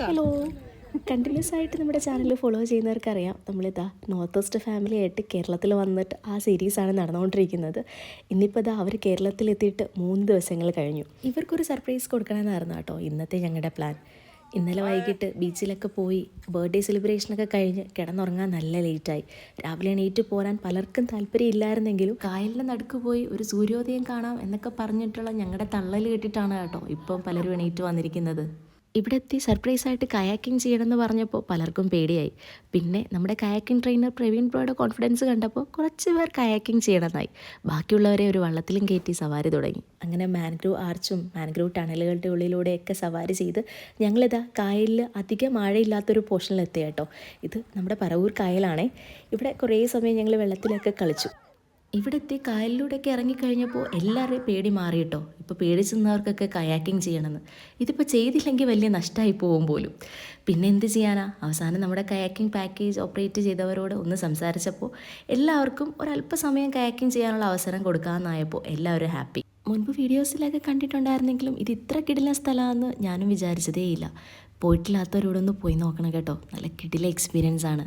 Hello, continuous ആയിട്ട് നമ്മുടെ channel follow ചെയ്യുന്നവർക്കറിയാം, നമ്മളിതാ നോർത്ത് ഈസ്റ്റ് ഫാമിലി ആയിട്ട് കേരളത്തിൽ വന്നിട്ട് ആ സീരീസാണ് നടന്നുകൊണ്ടിരിക്കുന്നത്. ഇന്നിപ്പോൾ ഇതാ അവർ കേരളത്തിലെത്തിയിട്ട് 3 ദിവസങ്ങൾ കഴിഞ്ഞു. ഇവർക്കൊരു സർപ്രൈസ് കൊടുക്കണമെന്നായിരുന്നു കേട്ടോ ഇന്നത്തെ ഞങ്ങളുടെ പ്ലാൻ. ഇന്നലെ വൈകിട്ട് ബീച്ചിലൊക്കെ പോയി ബർത്ത്ഡേ സെലിബ്രേഷനൊക്കെ കഴിഞ്ഞ് കിടന്നുറങ്ങാൻ നല്ല ലേറ്റായി. രാവിലെ എണീറ്റ് പോരാൻ പലർക്കും താല്പര്യം ഇല്ലായിരുന്നെങ്കിലും കായലിൻ്റെ നടുക്ക് പോയി ഒരു സൂര്യോദയം കാണാം എന്നൊക്കെ പറഞ്ഞിട്ടുള്ള ഞങ്ങളുടെ തള്ളൽ കേട്ടിട്ടാണ് കേട്ടോ ഇപ്പം പലരും എണീറ്റ് വന്നിരിക്കുന്നത്. ഇവിടെ എത്തി സർപ്രൈസായിട്ട് കയാക്കിംഗ് ചെയ്യണമെന്ന് പറഞ്ഞപ്പോൾ പലർക്കും പേടിയായി. പിന്നെ നമ്മുടെ കയാക്കിംഗ് ട്രെയിനർ പ്രവീൺ ബ്രോയുടെ കോൺഫിഡൻസ് കണ്ടപ്പോൾ കുറച്ച് പേർ കയാക്കിംഗ് ചെയ്യണമെന്നായി. ബാക്കിയുള്ളവരെ ഒരു വള്ളത്തിലും കയറ്റി സവാരി തുടങ്ങി. അങ്ങനെ മാൻഗ്രൂവ് ആർച്ചും മാൻഗ്രൂവ് ടണലുകളുടെ ഉള്ളിലൂടെയൊക്കെ സവാരി ചെയ്ത് ഞങ്ങളിതാ കായലിൽ അധികം ആഴയില്ലാത്തൊരു പോർഷനിലെത്തി കേട്ടോ. ഇത് നമ്മുടെ പറവൂർ കായലാണേ. ഇവിടെ കുറേ സമയം ഞങ്ങൾ വെള്ളത്തിലൊക്കെ കളിച്ചു. ഇവിടെ എത്തി കായലിലൂടെയൊക്കെ ഇറങ്ങിക്കഴിഞ്ഞപ്പോൾ എല്ലാവരുടെയും പേടി മാറിയിട്ടോ. ഇപ്പോൾ പേടിച്ചെന്നവർക്കൊക്കെ കയാക്കിംഗ് ചെയ്യണമെന്ന്. ഇതിപ്പോൾ ചെയ്തില്ലെങ്കിൽ വലിയ നഷ്ടമായി പോകും പോലും. പിന്നെ എന്ത് ചെയ്യാനാ, അവസാനം നമ്മുടെ കയാക്കിംഗ് പാക്കേജ് ഓപ്പറേറ്റ് ചെയ്തവരോട് ഒന്ന് സംസാരിച്ചപ്പോൾ എല്ലാവർക്കും ഒരല്പസമയം കയാക്കിംഗ് ചെയ്യാനുള്ള അവസരം കൊടുക്കാമെന്നായപ്പോൾ എല്ലാവരും ഹാപ്പി. മുൻപ് വീഡിയോസിലൊക്കെ കണ്ടിട്ടുണ്ടായിരുന്നെങ്കിലും ഇത് ഇത്ര കിടിലൻ സ്ഥലമാണെന്ന് ഞാനും വിചാരിച്ചതേയില്ല. പോയിട്ടില്ലാത്തവരോടൊന്ന് പോയി നോക്കണം കേട്ടോ, നല്ല കിടില എക്സ്പീരിയൻസ് ആണ്.